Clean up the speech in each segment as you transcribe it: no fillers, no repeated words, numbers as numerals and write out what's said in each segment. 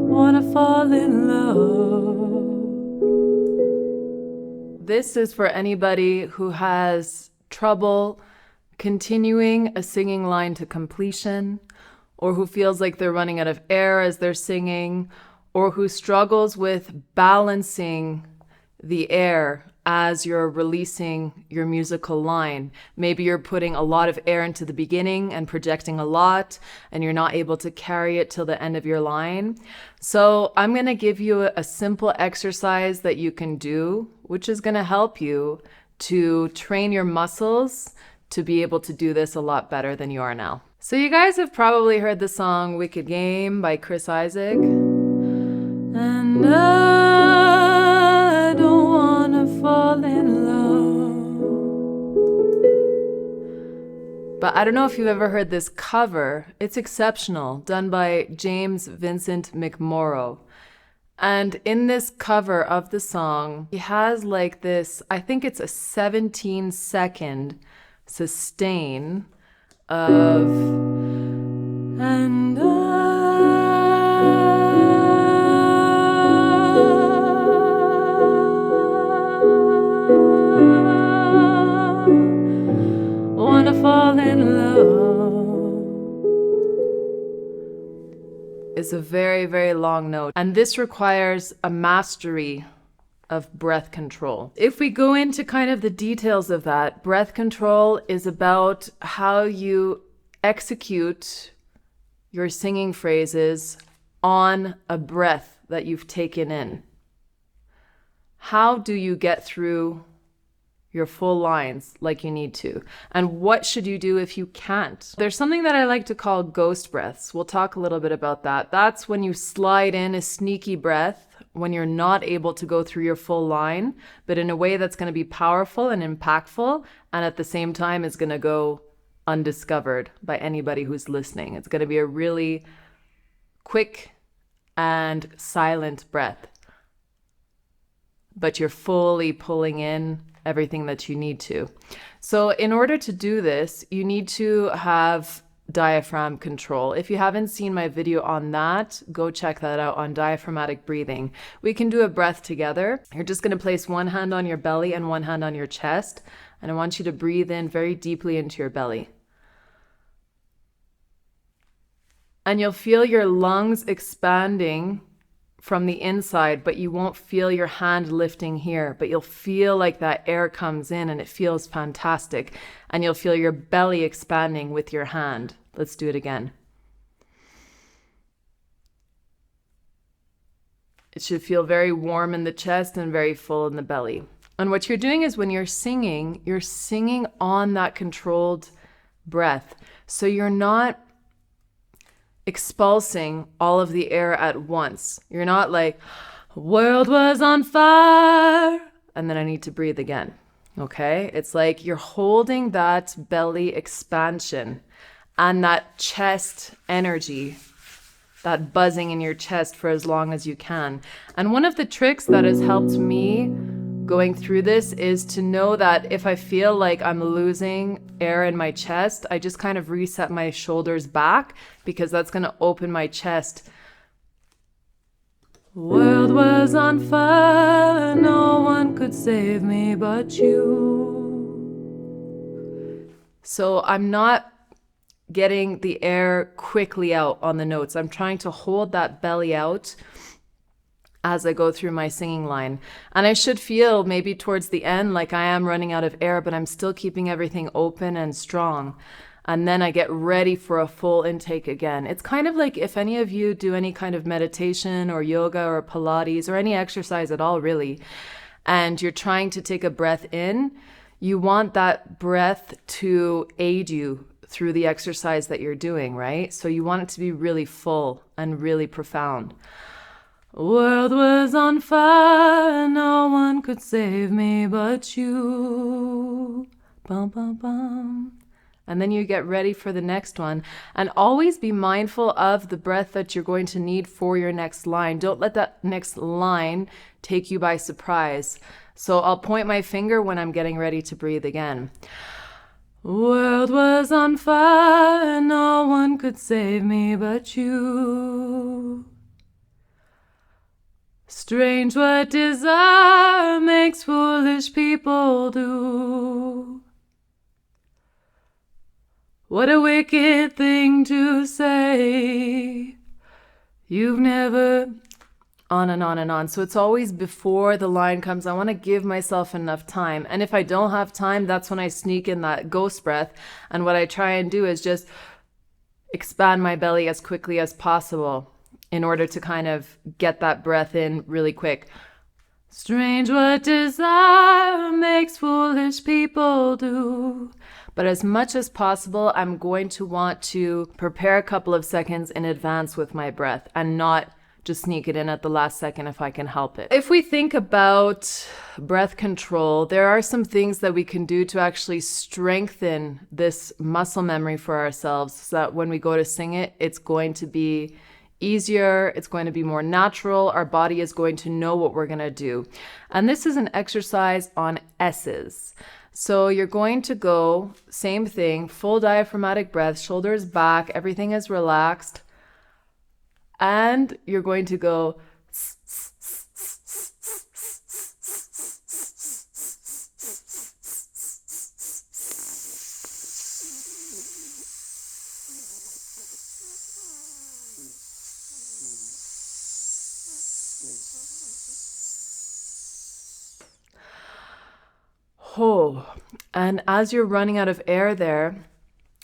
Wanna fall in love. This is for anybody who has trouble continuing a singing line to completion, or who feels like they're running out of air as they're singing, or who struggles with balancing the air as you're releasing your musical line. Maybe you're putting a lot of air into the beginning and projecting a lot, and you're not able to carry it till the end of your line. So I'm going to give you a simple exercise that you can do, which is going to help you to train your muscles to be able to do this a lot better than you are now. So you guys have probably heard the song Wicked Game by Chris Isaak. And I don't wanna fall in love. But I don't know if you've ever heard this cover. It's exceptional, done by Vincent McMorrow. And in this cover of the song, he has like this, I think it's a 17-second sustain of and wanna fall in love. It's a very, very long note. And this requires a mastery of breath control. If we go into kind of the details of that, breath control is about how you execute your singing phrases on a breath that you've taken in. How do you get through your full lines like you need to? And what should you do if you can't? There's something that I like to call ghost breaths. We'll talk a little bit about that. That's when you slide in a sneaky breath when you're not able to go through your full line, but in a way that's going to be powerful and impactful, and at the same time is going to go undiscovered by anybody who's listening. It's going to be a really quick and silent breath, but you're fully pulling in everything that you need to. So in order to do this, you need to have diaphragm control. If you haven't seen my video on that, go check that out on diaphragmatic breathing. We can do a breath together. You're just going to place one hand on your belly and one hand on your chest, and I want you to breathe in very deeply into your belly. And you'll feel your lungs expanding from the inside, but you won't feel your hand lifting here, but you'll feel like that air comes in and it feels fantastic. And you'll feel your belly expanding with your hand. Let's do it again. It should feel very warm in the chest and very full in the belly. And what you're doing is when you're singing on that controlled breath. So you're not expulsing all of the air at once. You're not like, world was on fire, and then I need to breathe again. Okay? It's like you're holding that belly expansion and that chest energy, that buzzing in your chest for as long as you can. And one of the tricks that has helped me going through this is to know that if I feel like I'm losing air in my chest, I just kind of reset my shoulders back, because that's going to open my chest. World was on fire, no one could save me but you. So I'm not getting the air quickly out on the notes. I'm trying to hold that belly out as I go through my singing line. And I should feel maybe towards the end like I am running out of air, but I'm still keeping everything open and strong. And then I get ready for a full intake again. It's kind of like if any of you do any kind of meditation or yoga or Pilates or any exercise at all, really, and you're trying to take a breath in, you want that breath to aid you through the exercise that you're doing, right? So you want it to be really full and really profound. World was on fire, no one could save me but you. Bum, bum, bum. And then you get ready for the next one. And always be mindful of the breath that you're going to need for your next line. Don't let that next line take you by surprise. So I'll point my finger when I'm getting ready to breathe again. World was on fire, no one could save me but you. Strange what desire makes foolish people do. What a wicked thing to say. You've never... On and on and on. So it's always before the line comes, I want to give myself enough time. And if I don't have time, that's when I sneak in that ghost breath. And what I try and do is just expand my belly as quickly as possible in order to kind of get that breath in really quick. Strange what desire makes foolish people do. But as much as possible, I'm going to want to prepare a couple of seconds in advance with my breath and not just sneak it in at the last second if I can help it. If we think about breath control, there are some things that we can do to actually strengthen this muscle memory for ourselves so that when we go to sing it, it's going to be easier, it's going to be more natural, our body is going to know what we're going to do. And this is an exercise on S's. So you're going to go, same thing, full diaphragmatic breath, shoulders back, everything is relaxed. And you're going to go and as you're running out of air there,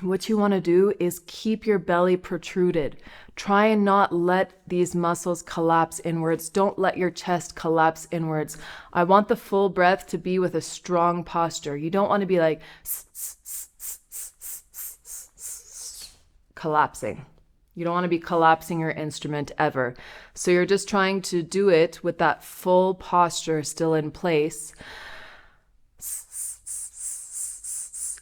what you want to do is keep your belly protruded. Try and not let these muscles collapse inwards. Don't let your chest collapse inwards. I want the full breath to be with a strong posture. You don't want to be like collapsing. You don't want to be collapsing your instrument ever. So you're just trying to do it with that full posture still in place.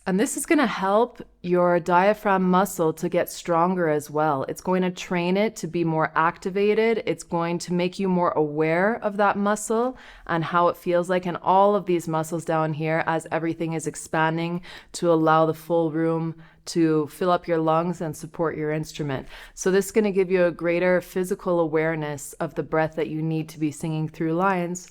And this is going to help your diaphragm muscle to get stronger as well. It's going to train it to be more activated. It's going to make you more aware of that muscle and how it feels like. And all of these muscles down here as everything is expanding to allow the full room to fill up your lungs and support your instrument. So this is going to give you a greater physical awareness of the breath that you need to be singing through lines.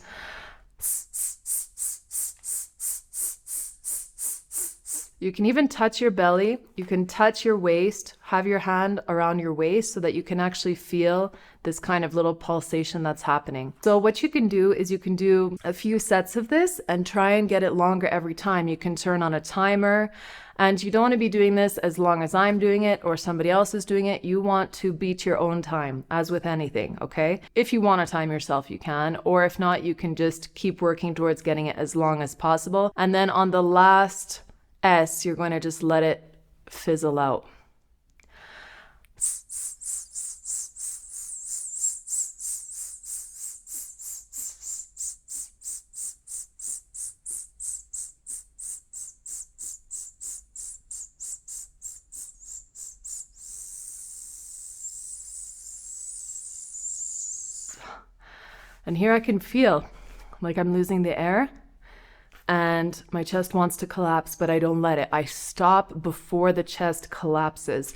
You can even touch your belly. You can touch your waist, have your hand around your waist so that you can actually feel this kind of little pulsation that's happening. So what you can do is you can do a few sets of this and try and get it longer every time. You can turn on a timer, and you don't want to be doing this as long as I'm doing it or somebody else is doing it. You want to beat your own time, as with anything, okay? If you want to time yourself, you can, or if not, you can just keep working towards getting it as long as possible. And then on the last S, you're going to just let it fizzle out. And here I can feel like I'm losing the air. And my chest wants to collapse, but I don't let it. I stop before the chest collapses.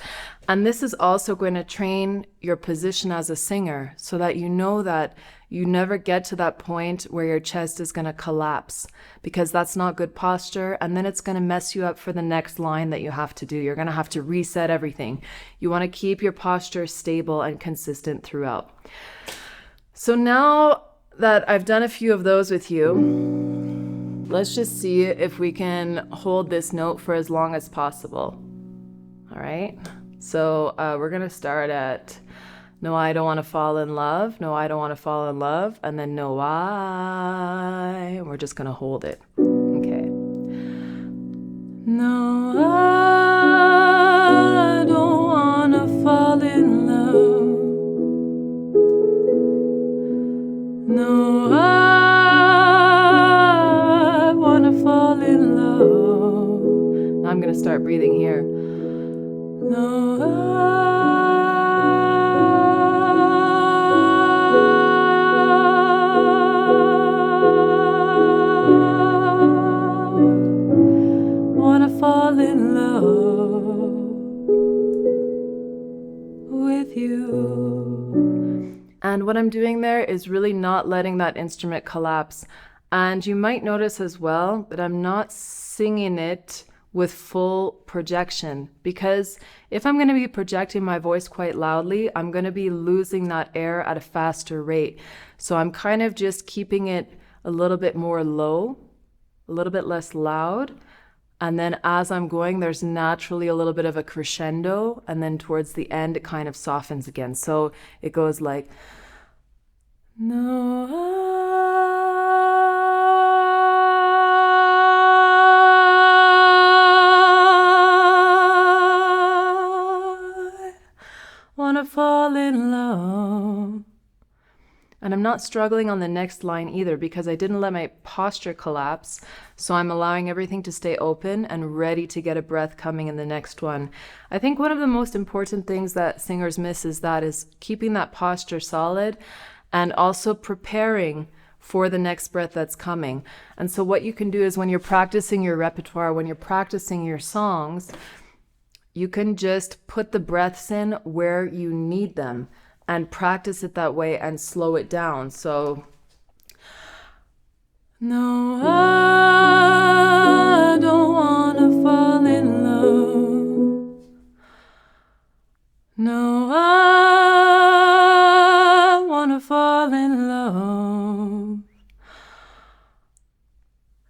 And this is also going to train your position as a singer so that you know that you never get to that point where your chest is going to collapse, because that's not good posture. And then it's going to mess you up for the next line that you have to do. You're going to have to reset everything. You want to keep your posture stable and consistent throughout. So now that I've done a few of those with you, let's just see if we can hold this note for as long as possible. All right. So we're going to start at no, I don't want to fall in love. No, I don't want to fall in love. And then no, I. We're just going to hold it. Okay. No, I don't want to fall in love. No, I want to fall in love. Now I'm going to start breathing here. No, what I'm doing there is really not letting that instrument collapse. And you might notice as well that I'm not singing it with full projection, because if I'm going to be projecting my voice quite loudly, I'm going to be losing that air at a faster rate. So I'm kind of just keeping it a little bit more low, a little bit less loud. And then as I'm going, there's naturally a little bit of a crescendo. And then towards the end, it kind of softens again. So it goes like, no, I wanna fall in love. And I'm not struggling on the next line either, because I didn't let my posture collapse. So I'm allowing everything to stay open and ready to get a breath coming in the next one. I think one of the most important things that singers miss is keeping that posture solid and also preparing for the next breath that's coming. And so what you can do is when you're practicing your repertoire, when you're practicing your songs, you can just put the breaths in where you need them and practice it that way and slow it down. So, no, I don't wanna fall in love. No, I wanna fall in love.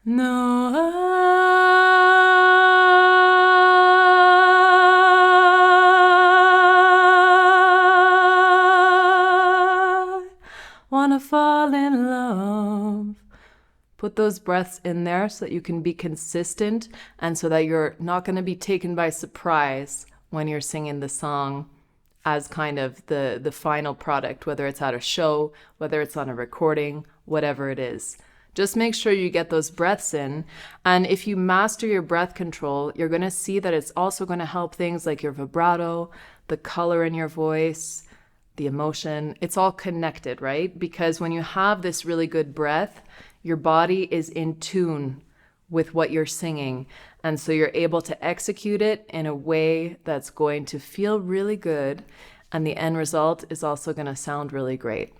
No, I wanna fall in love. Put those breaths in there so that you can be consistent and so that you're not going to be taken by surprise when you're singing the song as kind of the final product, whether it's at a show, whether it's on a recording, whatever it is. Just make sure you get those breaths in. And if you master your breath control, you're going to see that it's also going to help things like your vibrato, the color in your voice, the emotion. It's all connected, right? Because when you have this really good breath, your body is in tune with what you're singing. And so you're able to execute it in a way that's going to feel really good. And the end result is also going to sound really great.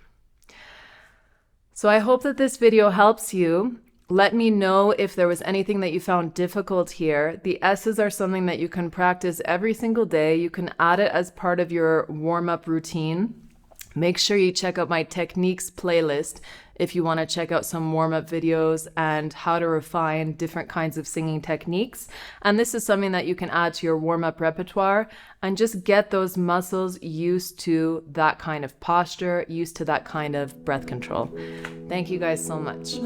So I hope that this video helps you. Let me know if there was anything that you found difficult here. The S's are something that you can practice every single day. You can add it as part of your warm-up routine. Make sure you check out my techniques playlist if you want to check out some warm-up videos and how to refine different kinds of singing techniques. And this is something that you can add to your warm-up repertoire and just get those muscles used to that kind of posture, used to that kind of breath control. Thank you guys so much.